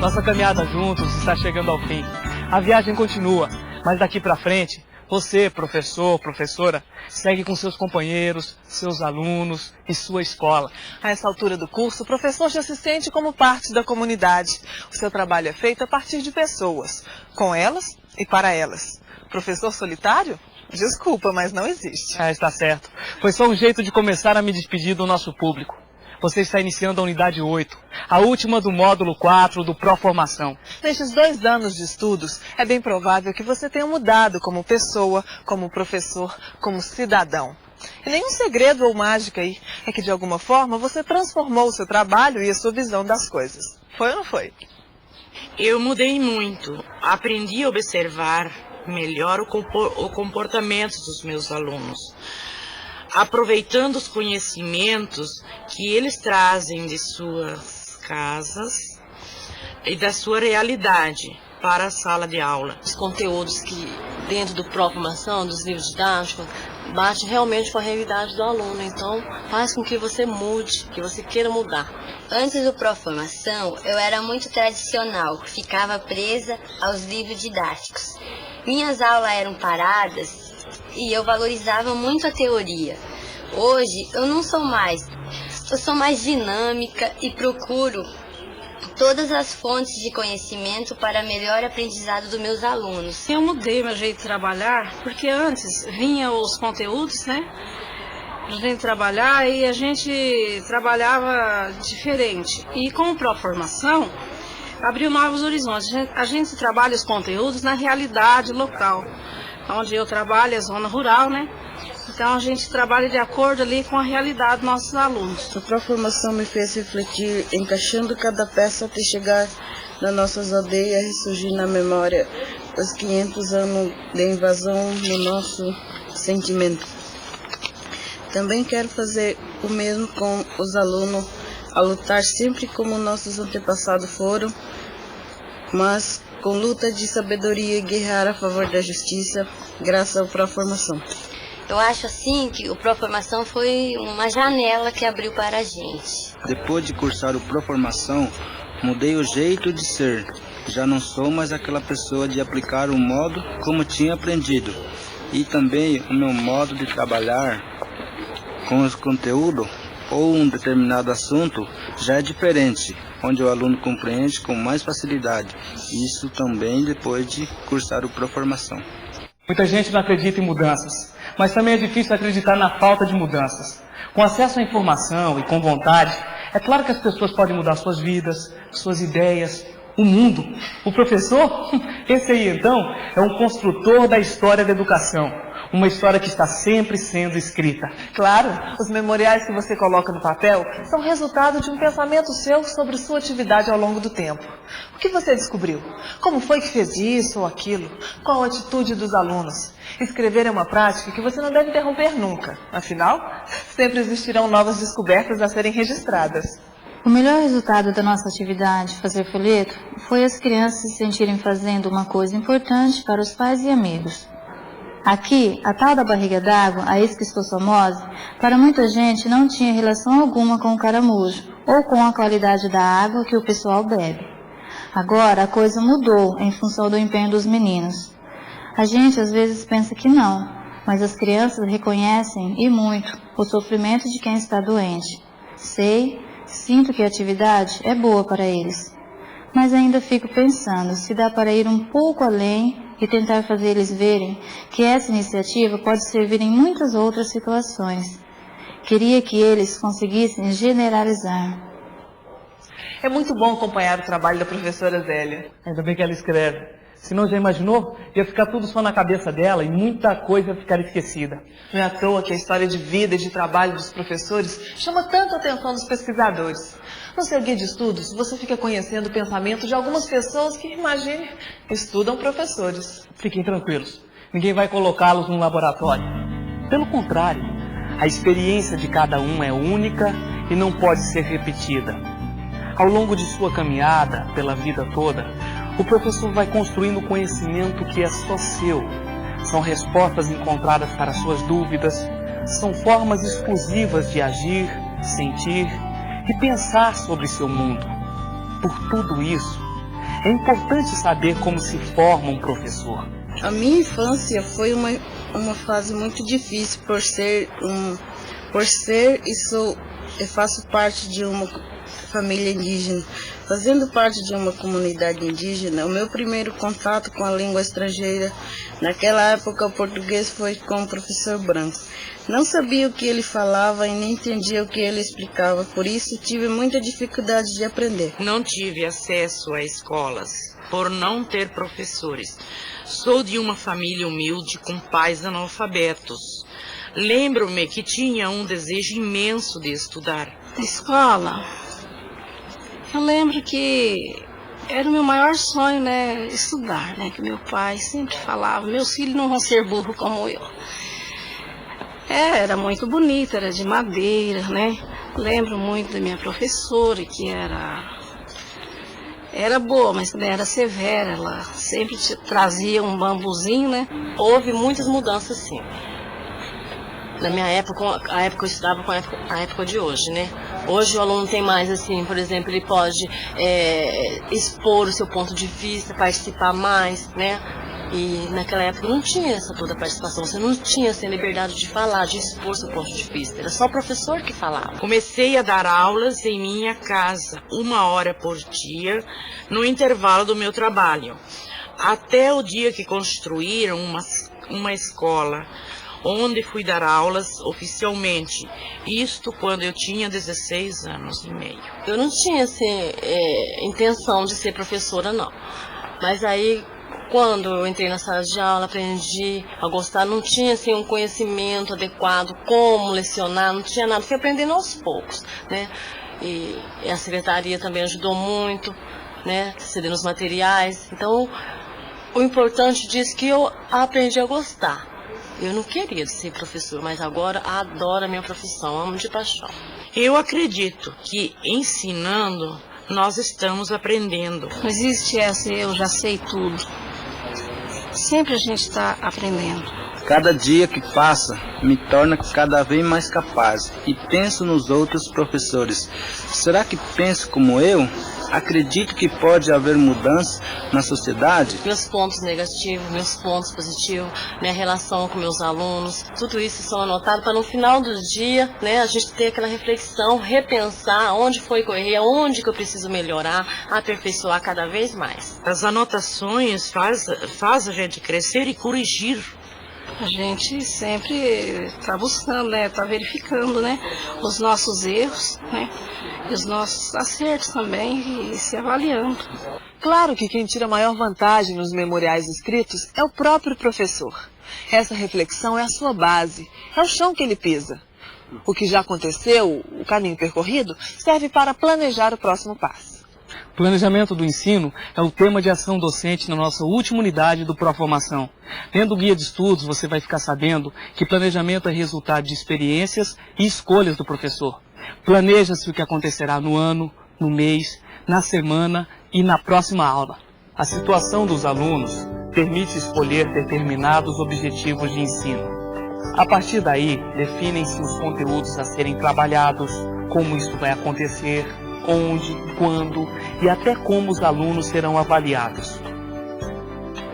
Nossa caminhada juntos está chegando ao fim. A viagem continua, mas daqui para frente, você, professor, professora, segue com seus companheiros, seus alunos e sua escola. A essa altura do curso, o professor já se sente como parte da comunidade. O seu trabalho é feito a partir de pessoas, com elas e para elas. Professor solitário? Desculpa, mas não existe. Está certo. Foi só um jeito de começar a me despedir do nosso público. Você está iniciando a unidade 8, a última do módulo 4 do Proformação. Nestes 2 anos de estudos, é bem provável que você tenha mudado como pessoa, como professor, como cidadão. E nenhum segredo ou mágica aí é que, de alguma forma, você transformou o seu trabalho e a sua visão das coisas. Foi ou não foi? Eu mudei muito. Aprendi a observar melhor o comportamento dos meus alunos, aproveitando os conhecimentos que eles trazem de suas casas e da sua realidade para a sala de aula. Os conteúdos que dentro do Proformação, dos livros didáticos, bate realmente com a realidade do aluno, então faz com que você mude, que você queira mudar. Antes do Proformação, eu era muito tradicional, ficava presa aos livros didáticos. Minhas aulas eram paradas e eu valorizava muito a teoria. Hoje eu não sou mais, eu sou mais dinâmica e procuro todas as fontes de conhecimento para melhor aprendizado dos meus alunos. Eu mudei meu jeito de trabalhar, porque antes vinha os conteúdos, né? A gente trabalhar e a gente trabalhava diferente. E com a Proformação, abriu novos horizontes. A gente trabalha os conteúdos na realidade local. Onde eu trabalho é zona rural, né? Então a gente trabalha de acordo ali com a realidade dos nossos alunos. A Proformação me fez refletir, encaixando cada peça até chegar nas nossas aldeias e ressurgir na memória os 500 anos de invasão no nosso sentimento. Também quero fazer o mesmo com os alunos, a lutar sempre como nossos antepassados foram, mas com luta de sabedoria e guerrear a favor da justiça, graças à Proformação. Eu acho assim que o Proformação foi uma janela que abriu para a gente. Depois de cursar o Proformação, mudei o jeito de ser. Já não sou mais aquela pessoa de aplicar o modo como tinha aprendido. E também o meu modo de trabalhar com os conteúdos ou um determinado assunto já é diferente, onde o aluno compreende com mais facilidade. Isso também depois de cursar o Proformação. Muita gente não acredita em mudanças, mas também é difícil acreditar na falta de mudanças. Com acesso à informação e com vontade, é claro que as pessoas podem mudar suas vidas, suas ideias, o mundo. O professor, esse aí então, é um construtor da história da educação. Uma história que está sempre sendo escrita. Claro, os memoriais que você coloca no papel são resultado de um pensamento seu sobre sua atividade ao longo do tempo. O que você descobriu? Como foi que fez isso ou aquilo? Qual a atitude dos alunos? Escrever é uma prática que você não deve interromper nunca. Afinal, sempre existirão novas descobertas a serem registradas. O melhor resultado da nossa atividade, fazer folheto, foi as crianças se sentirem fazendo uma coisa importante para os pais e amigos. Aqui, a tal da barriga d'água, a esquistossomose, para muita gente não tinha relação alguma com o caramujo ou com a qualidade da água que o pessoal bebe. Agora a coisa mudou em função do empenho dos meninos. A gente às vezes pensa que não, mas as crianças reconhecem, e muito, o sofrimento de quem está doente. Sinto que a atividade é boa para eles, mas ainda fico pensando se dá para ir um pouco além e tentar fazer eles verem que essa iniciativa pode servir em muitas outras situações. Queria que eles conseguissem generalizar. É muito bom acompanhar o trabalho da professora Zélia. Ainda bem que ela escreve. Se não, já imaginou? Ia ficar tudo só na cabeça dela e muita coisa ia ficar esquecida. Não é à toa que a história de vida e de trabalho dos professores chama tanto a atenção dos pesquisadores. No seu guia de estudos, você fica conhecendo o pensamento de algumas pessoas que, imagine, estudam professores. Fiquem tranquilos, ninguém vai colocá-los num laboratório. Pelo contrário, a experiência de cada um é única e não pode ser repetida. Ao longo de sua caminhada pela vida toda, o professor vai construindo conhecimento que é só seu. São respostas encontradas para suas dúvidas, são formas exclusivas de agir, sentir e pensar sobre seu mundo. Por tudo isso, É importante saber como se forma um professor. A minha infância foi uma fase muito difícil por ser eu faço parte de uma família indígena. Fazendo parte de uma comunidade indígena, o meu primeiro contato com a língua estrangeira, naquela época o português, foi com o professor branco. Não sabia o que ele falava e nem entendia o que ele explicava, por isso tive muita dificuldade de aprender. Não tive acesso a escolas, por não ter professores. Sou de uma família humilde com pais analfabetos. Lembro-me que tinha um desejo imenso de estudar. Na escola, eu lembro que era o meu maior sonho, né, estudar, né, que meu pai sempre falava, meus filhos não vão ser burros como eu. Era muito bonito, era de madeira, né, lembro muito da minha professora, que era boa, mas também era severa, ela sempre trazia um bambuzinho, né. Houve muitas mudanças, sim. Na minha época, a época eu estudava com a época de hoje, né? Hoje o aluno tem mais, assim, por exemplo, ele pode expor o seu ponto de vista, participar mais, né? E naquela época não tinha essa toda participação, você não tinha essa liberdade de falar, de expor seu ponto de vista, era só o professor que falava. Comecei a dar aulas em minha casa, 1 hora por dia, no intervalo do meu trabalho. Até o dia que construíram uma escola, onde fui dar aulas oficialmente. Isto quando eu tinha 16 anos e meio. Eu não tinha, assim, intenção de ser professora, não. Mas aí, quando eu entrei na sala de aula, aprendi a gostar, não tinha, assim, um conhecimento adequado, como lecionar, não tinha nada. Fui aprendendo aos poucos, né? E a secretaria também ajudou muito, né? Cedendo os materiais. Então, o importante disso é que eu aprendi a gostar. Eu não queria ser professor, mas agora adoro a minha profissão, amo de paixão. Eu acredito que ensinando, nós estamos aprendendo. Não existe essa, eu já sei tudo. Sempre a gente está aprendendo. Cada dia que passa me torna cada vez mais capaz e penso nos outros professores. Será que penso como eu? Acredito que pode haver mudança na sociedade? Meus pontos negativos, meus pontos positivos, minha relação com meus alunos, tudo isso são anotados para no final do dia, né, a gente ter aquela reflexão, repensar onde foi que eu errei, onde que eu preciso melhorar, aperfeiçoar cada vez mais. As anotações faz a gente crescer e corrigir. A gente sempre está buscando, né, está verificando, né, os nossos erros, né, e os nossos acertos também, e se avaliando. Claro que quem tira maior vantagem nos memoriais escritos é o próprio professor. Essa reflexão é a sua base, é o chão que ele pisa. O que já aconteceu, o caminho percorrido, serve para planejar o próximo passo. Planejamento do ensino é o tema de ação docente na nossa última unidade do Proformação. Lendo o guia de estudos, você vai ficar sabendo que planejamento é resultado de experiências e escolhas do professor. Planeja-se o que acontecerá no ano, no mês, na semana e na próxima aula. A situação dos alunos permite escolher determinados objetivos de ensino. A partir daí, definem-se os conteúdos a serem trabalhados, como isso vai acontecer, onde, quando e até como os alunos serão avaliados.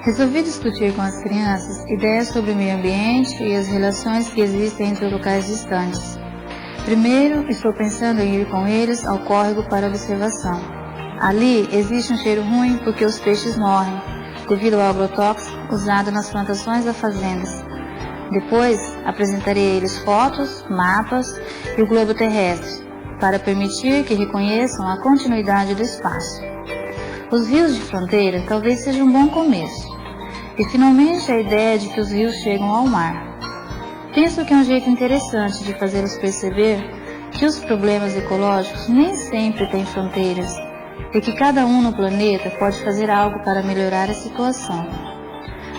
Resolvi discutir com as crianças ideias sobre o meio ambiente e as relações que existem entre locais distantes. Primeiro, estou pensando em ir com eles ao córrego para observação. Ali existe um cheiro ruim porque os peixes morrem, devido ao agrotóxico usado nas plantações das fazendas. Depois, apresentarei a eles fotos, mapas e o globo terrestre, para permitir que reconheçam a continuidade do espaço. Os rios de fronteira talvez seja um bom começo. E finalmente a ideia de que os rios chegam ao mar. Penso que é um jeito interessante de fazê-los perceber que os problemas ecológicos nem sempre têm fronteiras e que cada um no planeta pode fazer algo para melhorar a situação.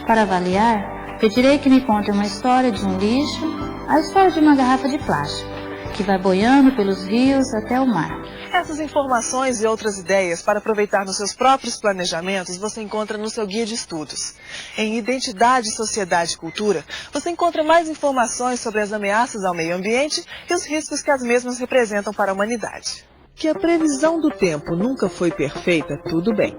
Para avaliar, pedirei que me contem uma história de um lixo, a história de uma garrafa de plástico, que vai boiando pelos rios até o mar. Essas informações e outras ideias para aproveitar nos seus próprios planejamentos você encontra no seu guia de estudos. Em Identidade, Sociedade e Cultura, você encontra mais informações sobre as ameaças ao meio ambiente e os riscos que as mesmas representam para a humanidade. Que a previsão do tempo nunca foi perfeita, tudo bem.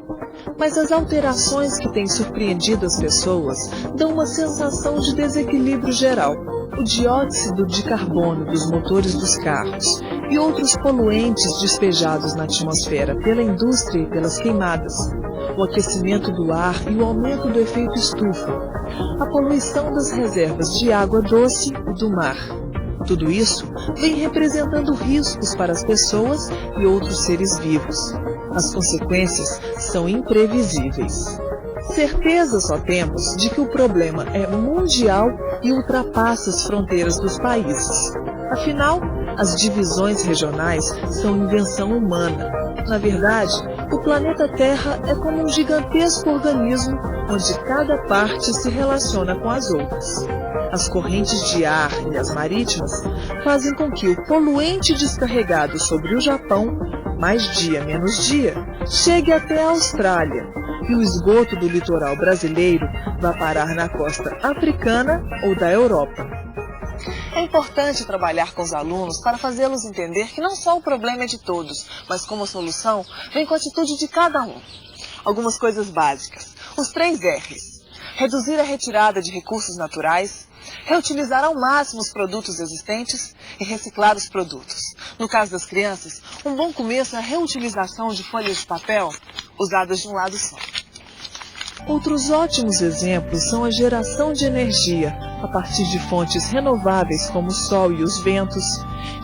Mas as alterações que têm surpreendido as pessoas dão uma sensação de desequilíbrio geral. O dióxido de carbono dos motores dos carros e outros poluentes despejados na atmosfera pela indústria e pelas queimadas, o aquecimento do ar e o aumento do efeito estufa, a poluição das reservas de água doce e do mar. Tudo isso vem representando riscos para as pessoas e outros seres vivos. As consequências são imprevisíveis. Certeza só temos de que o problema é mundial e ultrapassa as fronteiras dos países. Afinal, as divisões regionais são invenção humana. Na verdade, o planeta Terra é como um gigantesco organismo onde cada parte se relaciona com as outras. As correntes de ar e as marítimas fazem com que o poluente descarregado sobre o Japão, mais dia menos dia, chegue até a Austrália, e o esgoto do litoral brasileiro vá parar na costa africana ou da Europa. É importante trabalhar com os alunos para fazê-los entender que não só o problema é de todos, mas como a solução vem com a atitude de cada um. Algumas coisas básicas. Os 3 R's. Reduzir a retirada de recursos naturais, reutilizar ao máximo os produtos existentes e reciclar os produtos. No caso das crianças, um bom começo é a reutilização de folhas de papel usadas de um lado só. Outros ótimos exemplos são a geração de energia a partir de fontes renováveis como o sol e os ventos,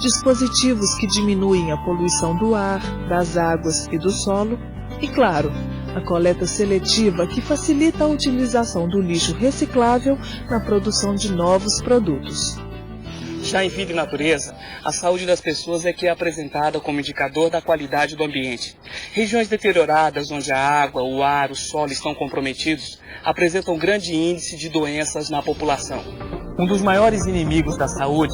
dispositivos que diminuem a poluição do ar, das águas e do solo e, claro, a coleta seletiva que facilita a utilização do lixo reciclável na produção de novos produtos. Já em Vida e Natureza, a saúde das pessoas é que é apresentada como indicador da qualidade do ambiente. Regiões deterioradas, onde a água, o ar, o solo estão comprometidos, apresentam grande índice de doenças na população. Um dos maiores inimigos da saúde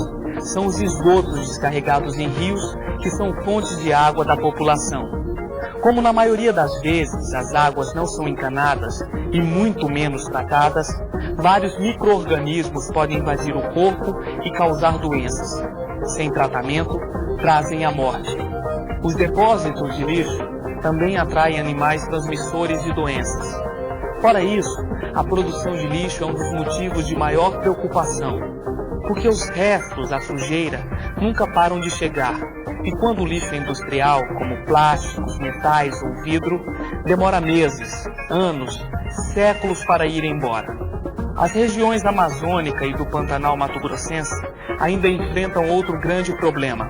são os esgotos descarregados em rios, que são fontes de água da população. Como na maioria das vezes as águas não são encanadas e muito menos tratadas, vários micro-organismos podem invadir o corpo e causar doenças. Sem tratamento, trazem a morte. Os depósitos de lixo também atraem animais transmissores de doenças. Fora isso, a produção de lixo é um dos motivos de maior preocupação, porque os restos, a sujeira, nunca param de chegar. E quando o lixo é industrial, como plásticos, metais ou vidro, demora meses, anos, séculos para ir embora. As regiões amazônica e do Pantanal mato-grossense ainda enfrentam outro grande problema,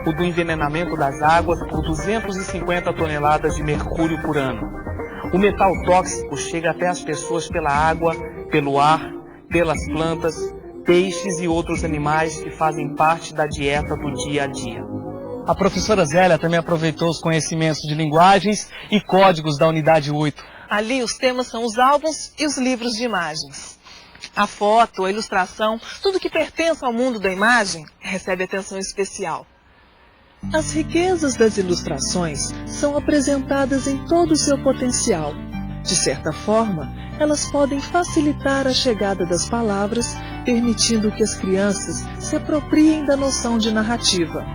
o do envenenamento das águas por 250 toneladas de mercúrio por ano. O metal tóxico chega até as pessoas pela água, pelo ar, pelas plantas, peixes e outros animais que fazem parte da dieta do dia a dia. A professora Zélia também aproveitou os conhecimentos de linguagens e códigos da Unidade 8. Ali os temas são os álbuns e os livros de imagens. A foto, a ilustração, tudo que pertence ao mundo da imagem recebe atenção especial. As riquezas das ilustrações são apresentadas em todo o seu potencial. De certa forma, elas podem facilitar a chegada das palavras, permitindo que as crianças se apropriem da noção de narrativa.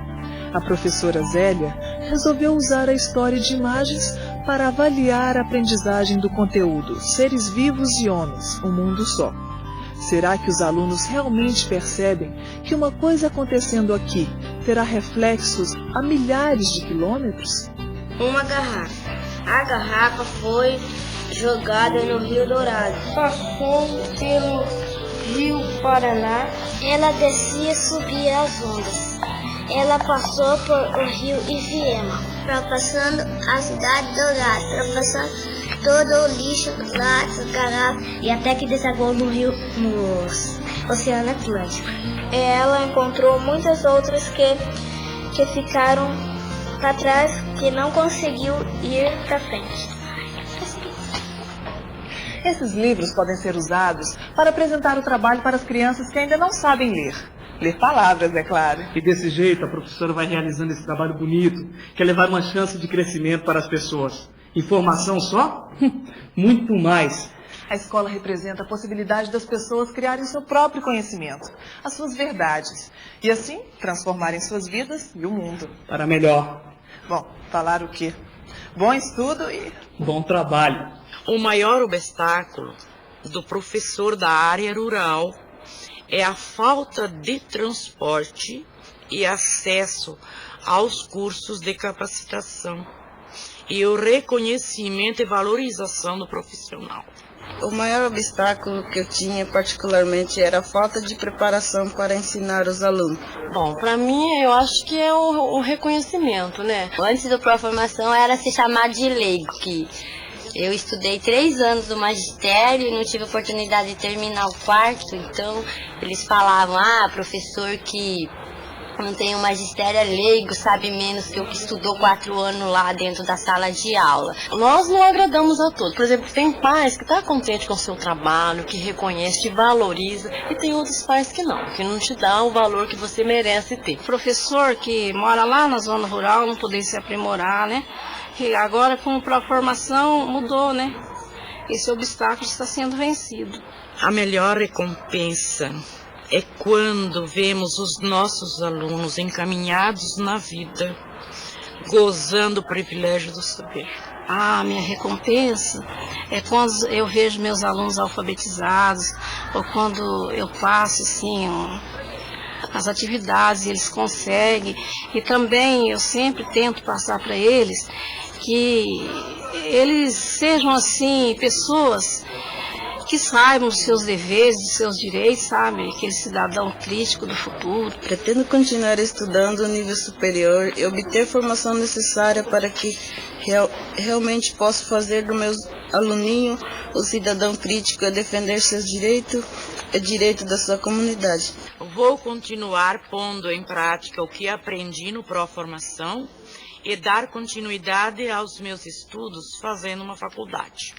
A professora Zélia resolveu usar a história de imagens para avaliar a aprendizagem do conteúdo Seres Vivos e Homens, um Mundo Só. Será que os alunos realmente percebem que uma coisa acontecendo aqui terá reflexos a milhares de quilômetros? Uma garrafa. A garrafa foi jogada no Rio Dourado. Passando pelo Rio Paraná, ela descia e subia as ondas. Ela passou por o rio Iviema, ultrapassando a cidade dourada, ultrapassando todo o lixo lá, essa garrafa, e até que desagou no Oceano Atlântico. Ela encontrou muitas outras que ficaram para trás, que não conseguiu ir para frente. Esses livros podem ser usados para apresentar o trabalho para as crianças que ainda não sabem ler. Ler palavras, é claro. E desse jeito a professora vai realizando esse trabalho bonito, que é levar uma chance de crescimento para as pessoas. Informação só? Muito mais. A escola representa a possibilidade das pessoas criarem seu próprio conhecimento, as suas verdades, e assim transformarem suas vidas e o mundo. Para melhor. Bom, falar o quê? Bom estudo e Bom trabalho. O maior obstáculo do professor da área rural é a falta de transporte e acesso aos cursos de capacitação e o reconhecimento e valorização do profissional. O maior obstáculo que eu tinha particularmente era a falta de preparação para ensinar os alunos. Bom, para mim eu acho que é o reconhecimento, né? Antes da pró-formação era se chamar de leigo, que eu estudei 3 anos no magistério e não tive oportunidade de terminar o quarto, então eles falavam, professor que não tem um magistério é leigo, sabe menos que o que estudou 4 anos lá dentro da sala de aula. Nós não agradamos a todos. Por exemplo, tem pais que estão contentes com o seu trabalho, que reconhece, te valoriza, e tem outros pais que não te dão o valor que você merece ter. Professor que mora lá na zona rural não poder se aprimorar, né? E agora com a formação mudou, né? Esse obstáculo está sendo vencido. A melhor recompensa é quando vemos os nossos alunos encaminhados na vida, gozando o privilégio do saber. Minha recompensa é quando eu vejo meus alunos alfabetizados, ou quando eu passo assim, as atividades, eles conseguem. E também eu sempre tento passar para eles que eles sejam assim, pessoas que saibam os seus deveres, os seus direitos, sabe? Aquele cidadão crítico do futuro. Pretendo continuar estudando no nível superior e obter a formação necessária para que realmente possa fazer do meu aluninho o cidadão crítico a defender seus direitos e direitos da sua comunidade. Vou continuar pondo em prática o que aprendi no pró-formação e dar continuidade aos meus estudos fazendo uma faculdade.